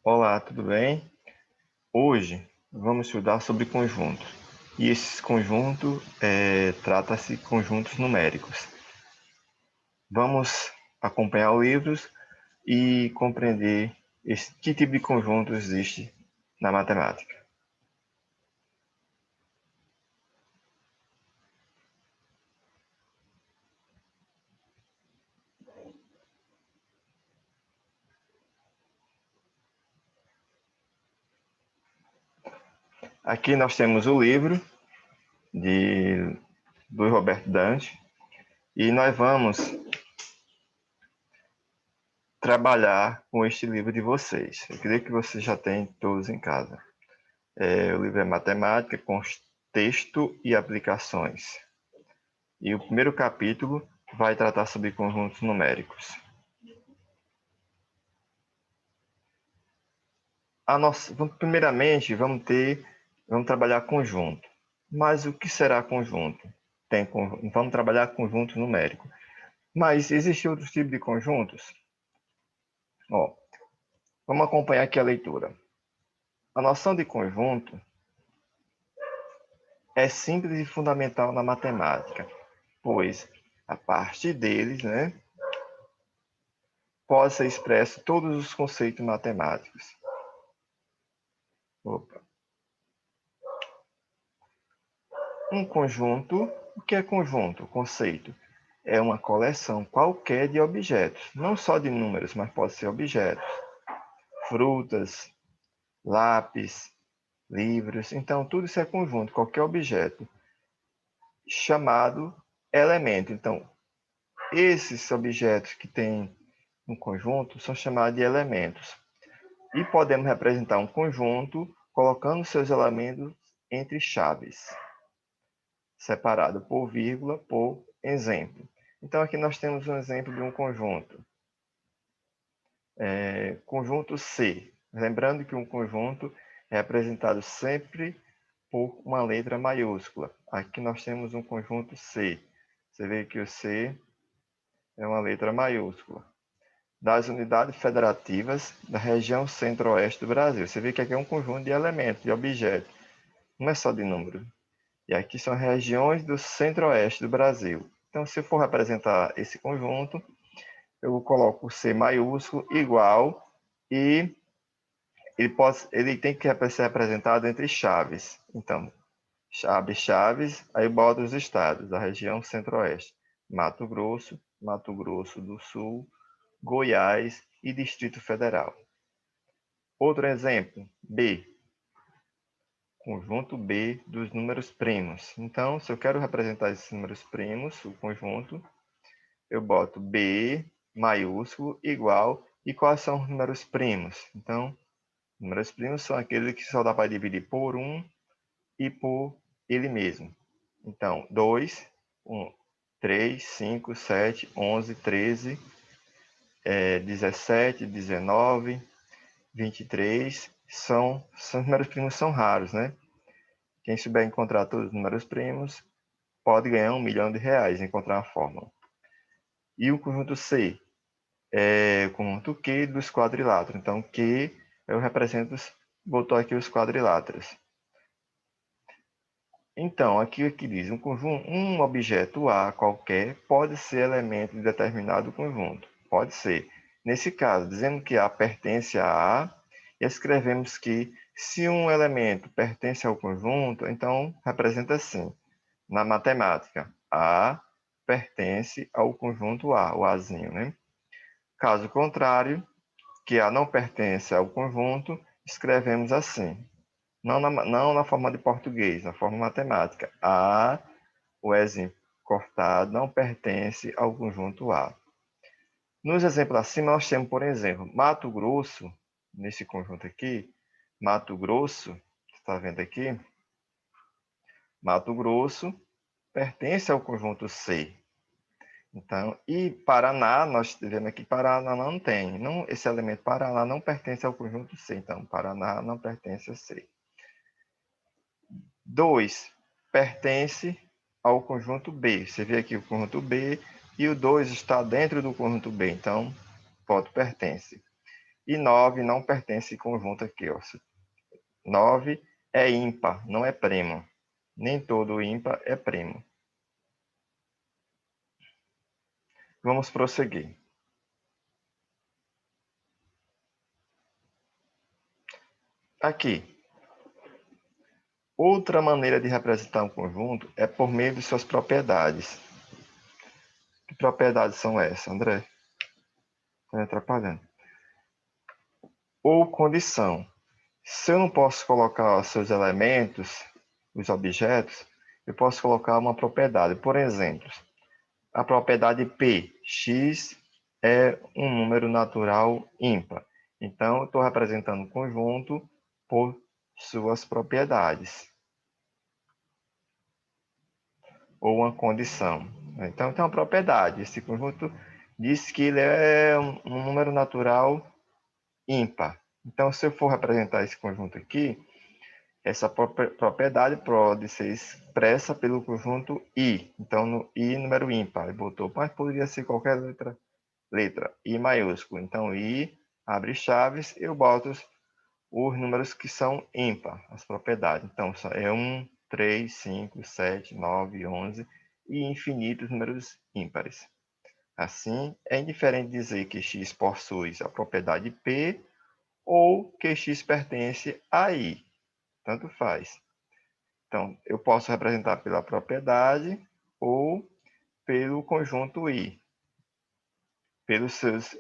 Olá, tudo bem? Hoje vamos estudar sobre conjuntos. E esse conjunto trata-se de conjuntos numéricos. Vamos acompanhar o livro e compreender que tipo de conjunto existe na matemática. Aqui nós temos o livro do Roberto Dante e nós vamos trabalhar com este livro de vocês. Eu creio que vocês já têm todos em casa. O livro é Matemática, Contexto e Aplicações. E o primeiro capítulo vai tratar sobre conjuntos numéricos. Primeiramente, vamos trabalhar conjunto. Mas o que será conjunto? Vamos trabalhar conjunto numérico. Mas existem outros tipos de conjuntos? Vamos acompanhar aqui a leitura. A noção de conjunto é simples e fundamental na matemática, pois a partir deles, pode ser expresso todos os conceitos matemáticos. Um conjunto, o que é conjunto? Conceito. É uma coleção qualquer de objetos, não só de números, mas pode ser objetos. Frutas, lápis, livros. Então, tudo isso é conjunto, qualquer objeto, chamado elemento. Então, esses objetos que têm um conjunto são chamados de elementos. E podemos representar um conjunto colocando seus elementos entre chaves, separado por vírgula, por exemplo. Então, aqui nós temos um exemplo de um conjunto. Conjunto C. Lembrando que um conjunto é representado sempre por uma letra maiúscula. Aqui nós temos um conjunto C. Você vê que o C é uma letra maiúscula. Das unidades federativas da região centro-oeste do Brasil. Você vê que aqui é um conjunto de elementos, de objetos. Não é só de número. E aqui são regiões do centro-oeste do Brasil. Então, se eu for representar esse conjunto, eu coloco C maiúsculo igual e ele tem que ser representado entre chaves. Então, chaves, aí eu boto os estados da região centro-oeste. Mato Grosso do Sul, Goiás e Distrito Federal. Outro exemplo, B. Conjunto B dos números primos. Então, se eu quero representar esses números primos, o conjunto, eu boto B maiúsculo igual. E quais são os números primos? Então, números primos são aqueles que só dá para dividir por 1 e por ele mesmo. Então, 2, 1, 3, 5, 7, 11, 13, 17, 19, 23. São números primos são raros, né? Quem souber encontrar todos os números primos pode ganhar R$1 milhão encontrar a fórmula. E o conjunto C é o conjunto Q dos quadriláteros. Então, Q eu represento, botou aqui os quadriláteros. Então, aqui diz, um objeto A qualquer pode ser elemento de determinado conjunto. Pode ser. Nesse caso, dizendo que A pertence a A, escrevemos que se um elemento pertence ao conjunto, então representa assim. Na matemática, A pertence ao conjunto A, o Azinho, né? Caso contrário, que A não pertence ao conjunto, escrevemos assim. Não na forma de português, na forma matemática. A, o Ezinho cortado, não pertence ao conjunto A. Nos exemplos acima, nós temos, por exemplo, Mato Grosso, nesse conjunto aqui, Mato Grosso, você está vendo aqui? Mato Grosso pertence ao conjunto C. Então, e Paraná, nós vemos aqui, Paraná não tem. Não, esse elemento Paraná não pertence ao conjunto C. Então, Paraná não pertence a C. 2 pertence ao conjunto B. Você vê aqui o conjunto B e o 2 está dentro do conjunto B. Então, ponto pertence. E 9 não pertence ao conjunto aqui, ó. 9 é ímpar, não é primo. Nem todo ímpar é primo. Vamos prosseguir. Aqui. Outra maneira de representar um conjunto é por meio de suas propriedades. Que propriedades são essas, André? Está me atrapalhando. Ou condição. Se eu não posso colocar os seus elementos, os objetos, eu posso colocar uma propriedade. Por exemplo, a propriedade P, x é um número natural ímpar. Então, eu estou representando um conjunto por suas propriedades. Ou uma condição. Então, tem uma propriedade. Esse conjunto diz que ele é um número natural ímpar. Então, se eu for representar esse conjunto aqui, essa propriedade pode ser expressa pelo conjunto I. Então, no I, número ímpar. Ele botou, mas poderia ser qualquer letra I maiúsculo. Então, I, abre chaves, eu boto os números que são ímpar, as propriedades. Então, é 1, 3, 5, 7, 9, 11 e infinitos números ímpares. Assim, é indiferente dizer que x possui a propriedade P ou que x pertence a I. Tanto faz. Então, eu posso representar pela propriedade ou pelo conjunto I,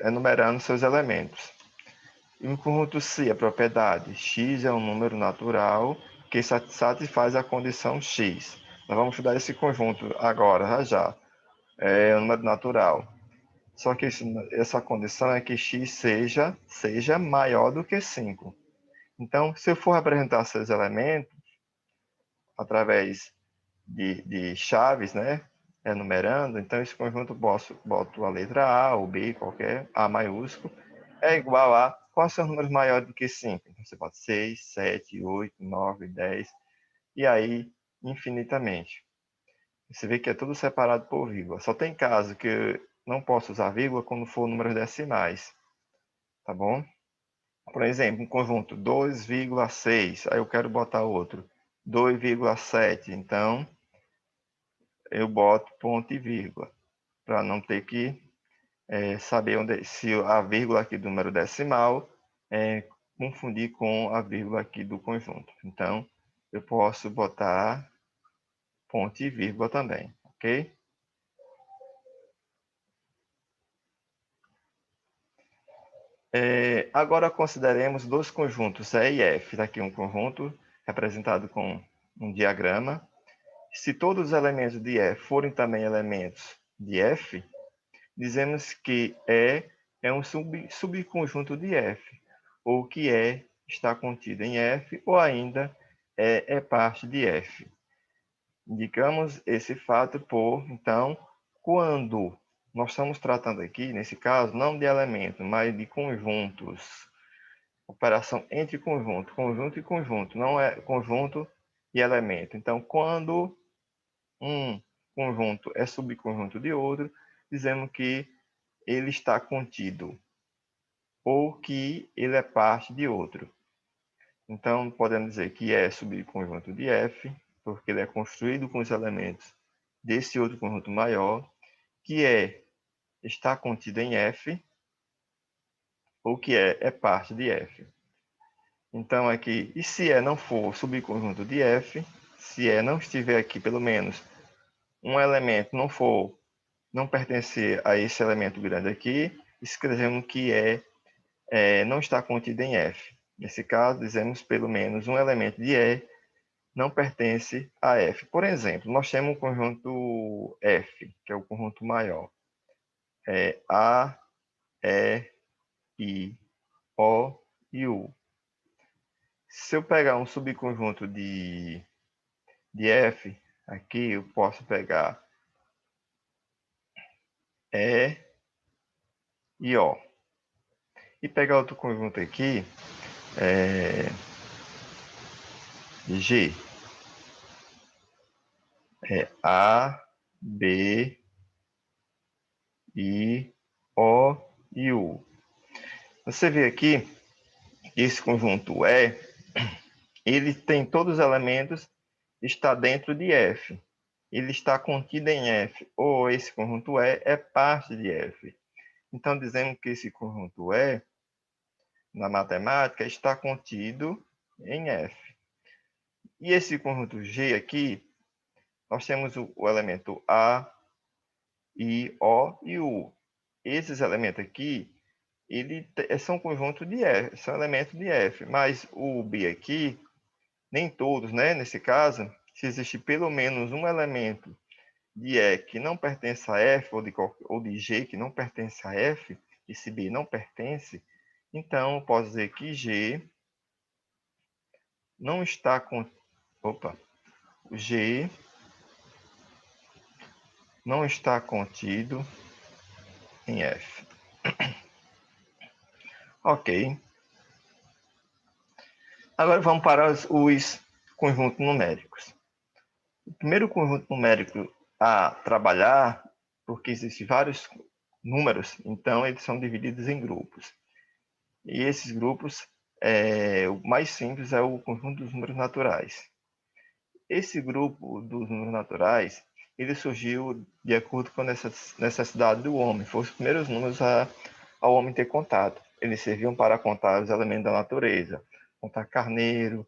enumerando seus elementos. E no conjunto C, a propriedade x é um número natural que satisfaz a condição x. Nós vamos estudar esse conjunto agora, já. É um número natural. Só que essa condição é que x seja maior do que 5. Então, se eu for representar seus elementos através de chaves, né, enumerando, então esse conjunto boto a letra A ou B, qualquer, A maiúsculo, é igual a quais são os números maiores do que 5? Então você bota 6, 7, 8, 9, 10, e aí infinitamente. Você vê que é tudo separado por vírgula. Só tem caso que eu não posso usar vírgula quando for números decimais, tá bom? Por exemplo, um conjunto 2,6, aí eu quero botar outro 2,7, então eu boto ponto e vírgula, para não ter que saber se a vírgula aqui do número decimal confundir com a vírgula aqui do conjunto. Então, eu posso botar ponto e vírgula também, ok? Agora consideremos dois conjuntos E e F. Aqui um conjunto representado com um diagrama. Se todos os elementos de E forem também elementos de F, dizemos que E é um subconjunto de F, ou que E está contido em F, ou ainda é parte de F. Indicamos esse fato por, então, quando nós estamos tratando aqui, nesse caso, não de elementos, mas de conjuntos. Operação entre conjunto, conjunto e conjunto, não é conjunto e elemento. Então, quando um conjunto é subconjunto de outro, dizemos que ele está contido ou que ele é parte de outro. Então, podemos dizer que é subconjunto de F, porque ele é construído com os elementos desse outro conjunto maior, que está contido em F, ou que é parte de F. Então, aqui, e se E não for subconjunto de F, se E não estiver aqui, pelo menos, um elemento não pertencer a esse elemento grande aqui, escrevemos que não está contido em F. Nesse caso, dizemos pelo menos um elemento de E não pertence a F. Por exemplo, nós temos um conjunto F, que é o conjunto maior. A, E, I, O e U. Se eu pegar um subconjunto de F, aqui eu posso pegar E e O. E pegar outro conjunto aqui, G. A, B, I, O e U. Você vê aqui que esse conjunto E, ele tem todos os elementos, está dentro de F. Ele está contido em F, ou esse conjunto E é parte de F. Então, dizemos que esse conjunto E, na matemática, está contido em F. E esse conjunto G aqui, nós temos o elemento A, I, O e U. Esses elementos aqui, são conjunto de F, são elementos de F, mas o B aqui, nem todos, né? Nesse caso, se existe pelo menos um elemento de E que não pertence a F, ou de G que não pertence a F, esse B não pertence, então eu posso dizer que G não está com. Opa! G não está contido em F. Ok. Agora vamos para os conjuntos numéricos. O primeiro conjunto numérico a trabalhar, porque existem vários números, então eles são divididos em grupos. E esses grupos, o mais simples é o conjunto dos números naturais. Esse grupo dos números naturais, ele surgiu de acordo com a necessidade do homem. Foram os primeiros números ao homem ter contato. Eles serviam para contar os elementos da natureza, contar carneiro,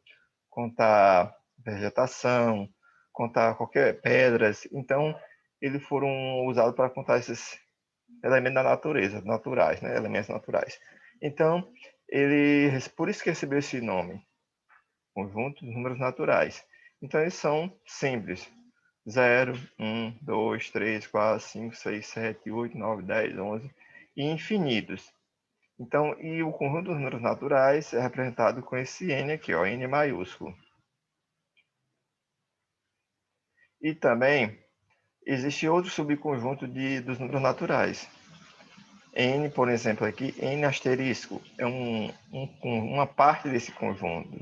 contar vegetação, contar qualquer pedras. Então, eles foram usados para contar esses elementos da natureza, naturais, né? Elementos naturais. Então, por isso que recebeu esse nome, conjunto dos números naturais. Então, eles são simples. 0, 1, 2, 3, 4, 5, 6, 7, 8, 9, 10, 11 e infinitos. Então, e o conjunto dos números naturais é representado com esse N aqui, ó, N maiúsculo. E também existe outro subconjunto dos números naturais. N, por exemplo, aqui, N asterisco é uma parte desse conjunto.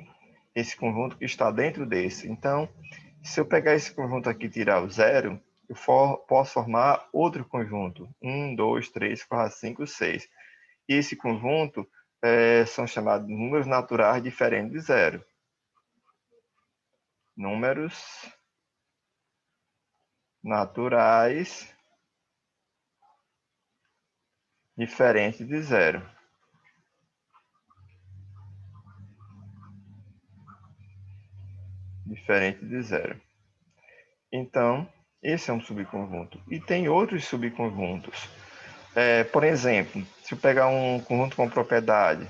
Esse conjunto que está dentro desse. Então, se eu pegar esse conjunto aqui e tirar o zero, eu posso formar outro conjunto. 1, 2, 3, 4, 5, 6. E esse conjunto são chamados de números naturais diferentes de zero. Números naturais diferentes de zero. Diferente de zero. Então, esse é um subconjunto. E tem outros subconjuntos. Por exemplo, se eu pegar um conjunto com propriedade,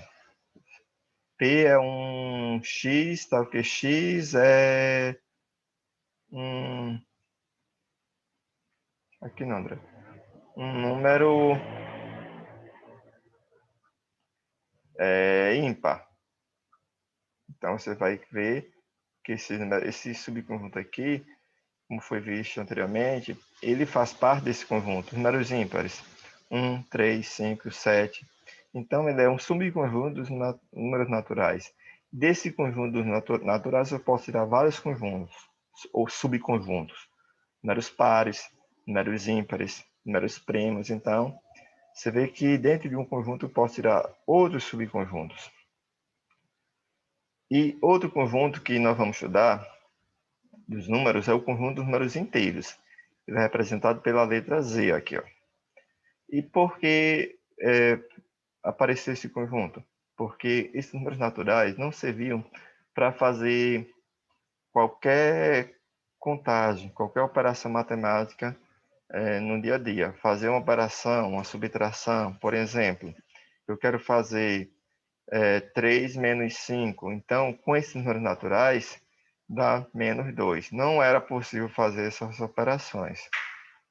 P é um X, tal que X é um... Aqui não, André. Um número ímpar. Então, você vai ver que esse subconjunto aqui, como foi visto anteriormente, ele faz parte desse conjunto, números ímpares. 1, 3, 5, 7. Então, ele é um subconjunto dos números naturais. Desse conjunto dos naturais, eu posso tirar vários conjuntos, ou subconjuntos. Números pares, números ímpares, números primos. Então, você vê que dentro de um conjunto eu posso tirar outros subconjuntos. E outro conjunto que nós vamos estudar dos números é o conjunto dos números inteiros. Ele é representado pela letra Z aqui, ó. E por que apareceu esse conjunto? Porque esses números naturais não serviam para fazer qualquer contagem, qualquer operação matemática no dia a dia. Fazer uma operação, uma subtração, por exemplo, eu quero fazer 3 menos 5. Então, com esses números naturais, dá menos 2. Não era possível fazer essas operações.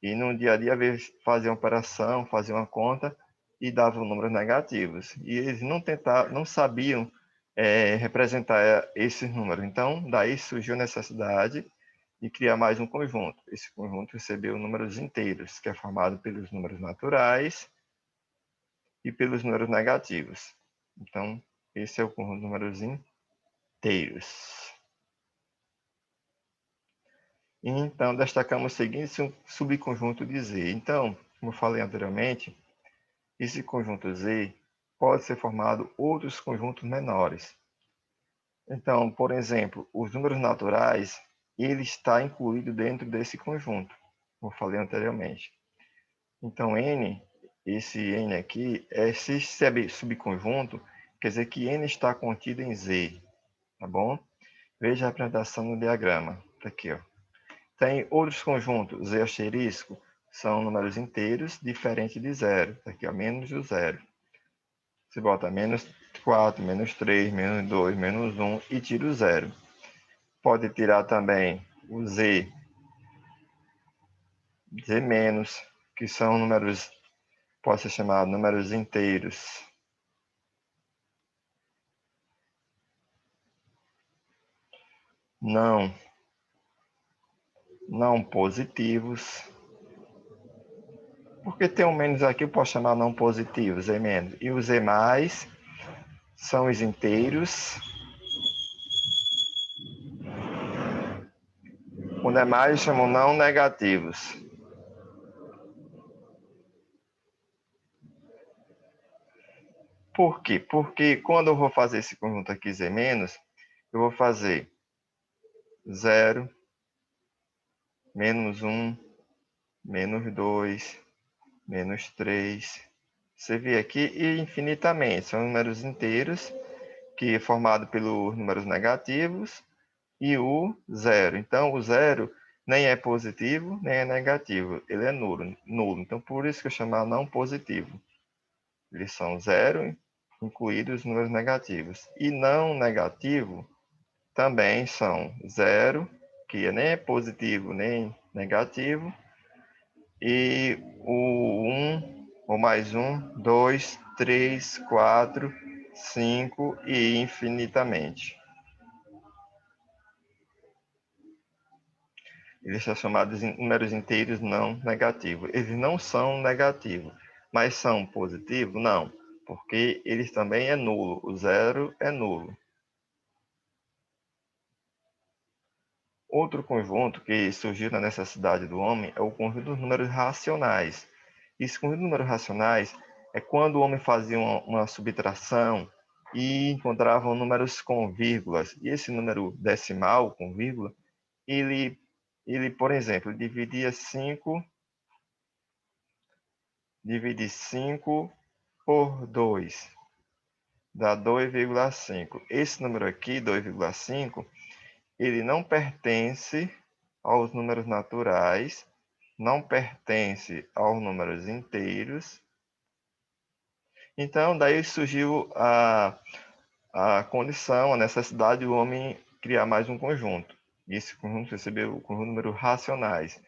E no dia a dia, fazer uma operação, fazer uma conta e davam números negativos. E eles não sabiam representar esses números. Então, daí surgiu a necessidade de criar mais um conjunto. Esse conjunto recebeu números inteiros, que é formado pelos números naturais e pelos números negativos. Então, esse é o conjunto de números inteiros. Então, destacamos o seguinte subconjunto de Z. Então, como eu falei anteriormente, esse conjunto Z pode ser formado outros conjuntos menores. Então, por exemplo, os números naturais, ele está incluído dentro desse conjunto, como eu falei anteriormente. Então, N, esse N aqui, se é subconjunto, quer dizer que N está contido em Z, tá bom? Veja a apresentação no diagrama, tá aqui, ó. Tem outros conjuntos, Z asterisco, são números inteiros diferentes de zero, tá aqui, ó, menos do zero. Você bota menos 4, menos 3, menos 2, menos 1 e tira o zero. Pode tirar também o Z menos, que são números, pode ser chamado números inteiros. Não positivos. Porque tem um menos aqui, eu posso chamar não positivos, Z menos. E os Z mais são os inteiros. Quando é mais, chamam não negativos. Por quê? Porque quando eu vou fazer esse conjunto aqui Z menos, eu vou fazer 0, menos 1, menos 2, menos 3. Você vê aqui e infinitamente. São números inteiros, que é formado pelos números negativos e o zero. Então, o zero nem é positivo, nem é negativo. Ele é nulo. Então, por isso que eu chamo não positivo. Eles são zero, incluídos os números negativos. E não negativo também são zero, que nem é positivo nem negativo, e o 1, ou mais 1, 2, 3, 4, 5 e infinitamente. Eles são chamados de números inteiros não negativos. Eles não são negativos, mas são positivos? Não, porque eles também é nulo. O zero é nulo. Outro conjunto que surgiu na necessidade do homem é o conjunto dos números racionais. Esse conjunto de números racionais é quando o homem fazia uma subtração e encontrava números com vírgulas. E esse número decimal com vírgula, ele por exemplo, dividia 5 por 2, dá 2,5. Esse número aqui, 2,5, ele não pertence aos números naturais, não pertence aos números inteiros. Então, daí surgiu a condição, a necessidade do homem criar mais um conjunto. E esse conjunto recebeu o conjunto de números racionais.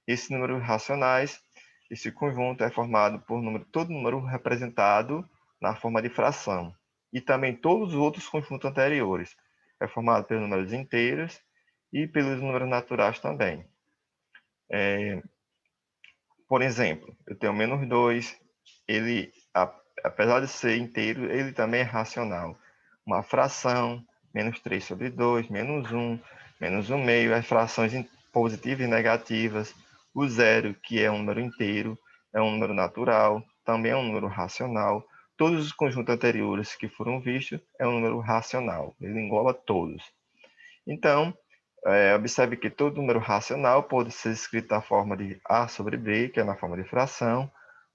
Esses números racionais, esse conjunto é formado por todo número representado na forma de fração. E também todos os outros conjuntos anteriores. É formado pelos números inteiros e pelos números naturais também. Por exemplo, eu tenho menos 2, ele, apesar de ser inteiro, ele também é racional. Uma fração, menos 3 sobre 2, menos 1, menos 1 meio, as frações positivas e negativas. O zero, que é um número inteiro, é um número natural, também é um número racional. Todos os conjuntos anteriores que foram vistos é um número racional, ele engloba todos. Então, observe que todo número racional pode ser escrito na forma de A sobre B, que é na forma de fração,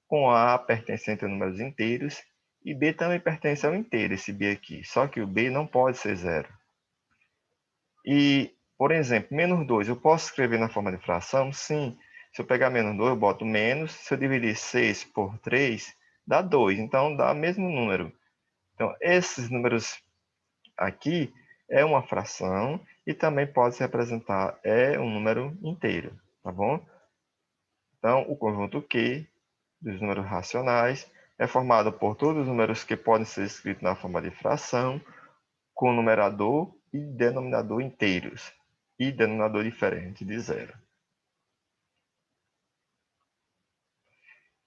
com A pertencente a números inteiros, e B também pertence ao inteiro, esse B aqui, só que o B não pode ser zero. E, por exemplo, menos 2, eu posso escrever na forma de fração? Sim. Se eu pegar menos 2, eu boto menos, se eu dividir 6 por 3, dá 2, então dá o mesmo número. Então, esses números aqui é uma fração e também pode se representar um número inteiro, tá bom? Então, o conjunto Q dos números racionais é formado por todos os números que podem ser escritos na forma de fração, com numerador e denominador inteiros, e denominador diferente de zero.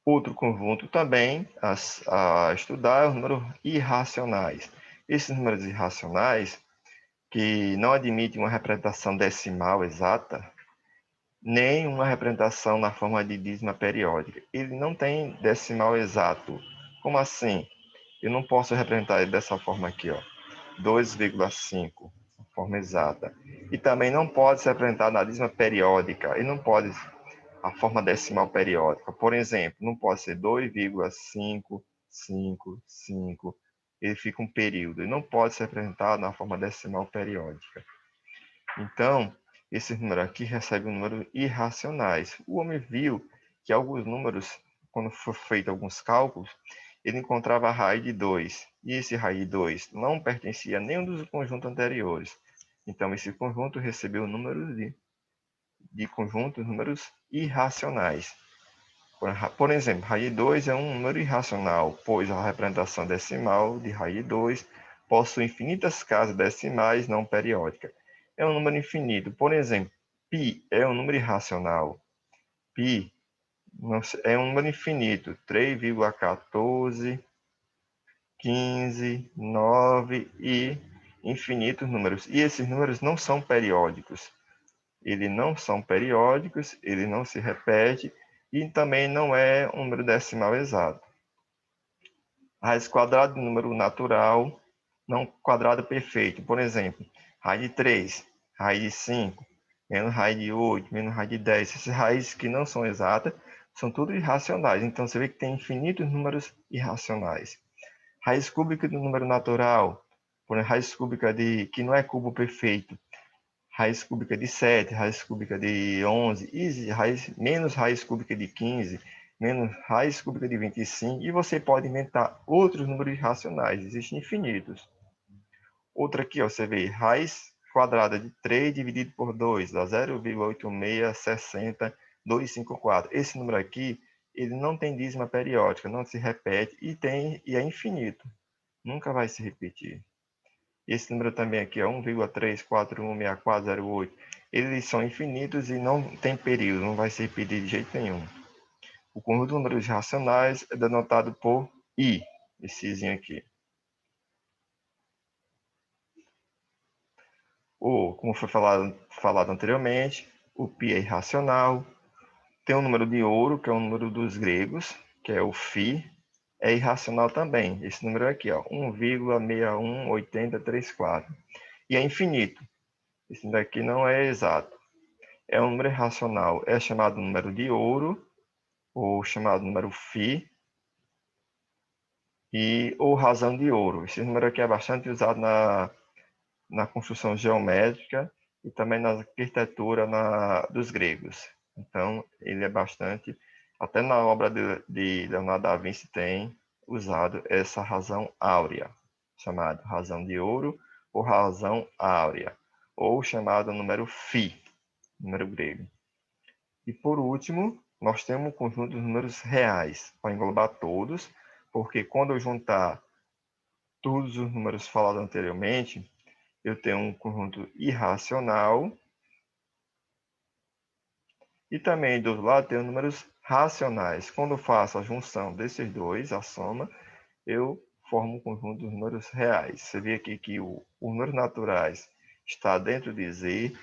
Outro conjunto também a estudar é os números irracionais. Esses números irracionais, que não admitem uma representação decimal exata, nem uma representação na forma de dízima periódica. Ele não tem decimal exato. Como assim? Eu não posso representar ele dessa forma aqui, ó, 2,5, forma exata. E também não pode ser representado na dízima periódica. Ele não pode a forma decimal periódica. Por exemplo, não pode ser 2,555. Ele fica um período. Ele não pode ser representado na forma decimal periódica. Então, esse número aqui recebe um número irracionais. O homem viu que alguns números, quando for feito alguns cálculos, ele encontrava a raiz de 2. E esse raiz de 2 não pertencia a nenhum dos conjuntos anteriores. Então, esse conjunto recebeu números de conjuntos, números irracionais. Por exemplo, raiz de 2 é um número irracional, pois a representação decimal de raiz de 2 possui infinitas casas decimais não periódicas. É um número infinito. Por exemplo, π é um número irracional. Π é um número infinito. 3,14, 15, 9 e infinitos números. E esses números não são periódicos. Eles não são periódicos, ele não se repete e também não é um número decimal exato. Raiz quadrada de número natural, não quadrado perfeito. Por exemplo, raiz de 3, raiz de 5, menos raiz de 8, menos raiz de 10. Essas raízes que não são exatas são tudo irracionais. Então, você vê que tem infinitos números irracionais. Raiz cúbica do número natural, por exemplo, raiz cúbica que não é cubo perfeito. Raiz cúbica de 7, raiz cúbica de 11, menos raiz cúbica de 15, menos raiz cúbica de 25, e você pode inventar outros números irracionais, existem infinitos. Outra aqui, ó, você vê, raiz quadrada de 3 dividido por 2, dá 0,8660254. Esse número aqui, ele não tem dízima periódica, não se repete e é infinito, nunca vai se repetir. Esse número também aqui, 1,3416408, eles são infinitos e não tem período, não vai se repetir de jeito nenhum. O conjunto de números racionais é denotado por I, esse izinho aqui. Ou, como foi falado anteriormente, o π é irracional. Tem o número de ouro, que é o número dos gregos, que é o φ, é irracional também. Esse número aqui, 1,618034. E é infinito. Esse daqui não é exato. É um número irracional. É chamado número de ouro, ou chamado número φ, ou razão de ouro. Esse número aqui é bastante usado na construção geométrica e também na arquitetura dos gregos. Então, ele é bastante... Até na obra de Leonardo da Vinci tem usado essa razão áurea, chamada razão de ouro ou razão áurea, ou chamado número φ, número grego. E por último, nós temos um conjunto de números reais, para englobar todos, porque quando eu juntar todos os números falados anteriormente, eu tenho um conjunto irracional e também do outro lado tenho números racionais. Quando eu faço a junção desses dois, a soma, eu formo um conjunto de números reais. Você vê aqui que os números naturais está dentro de Z,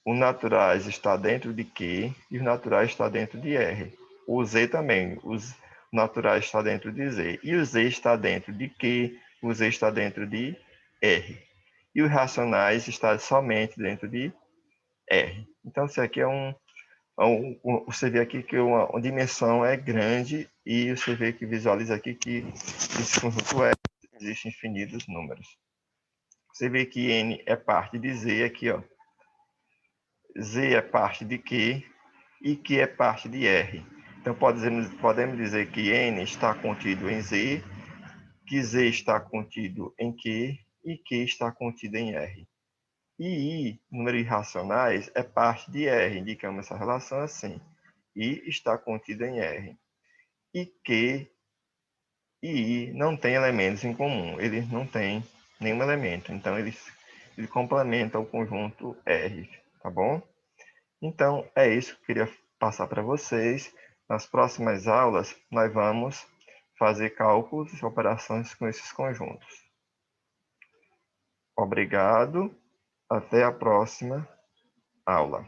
os naturais está dentro de Q e os naturais está dentro de R. O Z também, os naturais está dentro de Z. E o Z está dentro de Q, o Z está dentro de R. E os racionais está somente dentro de R. Então, isso aqui você vê aqui que uma dimensão é grande e você vê que visualiza aqui que esse conjunto existe infinitos números. Você vê que N é parte de Z aqui, ó. Z é parte de Q e Q é parte de R. Então, podemos dizer que N está contido em Z, que Z está contido em Q e Q está contido em R. E I, números irracionais, é parte de R. Indicamos essa relação assim. I está contido em R. E Q e I não têm elementos em comum. Eles não têm nenhum elemento. Então, eles complementam o conjunto R. Tá bom? Então, é isso que eu queria passar para vocês. Nas próximas aulas, nós vamos fazer cálculos e operações com esses conjuntos. Obrigado. Até a próxima aula.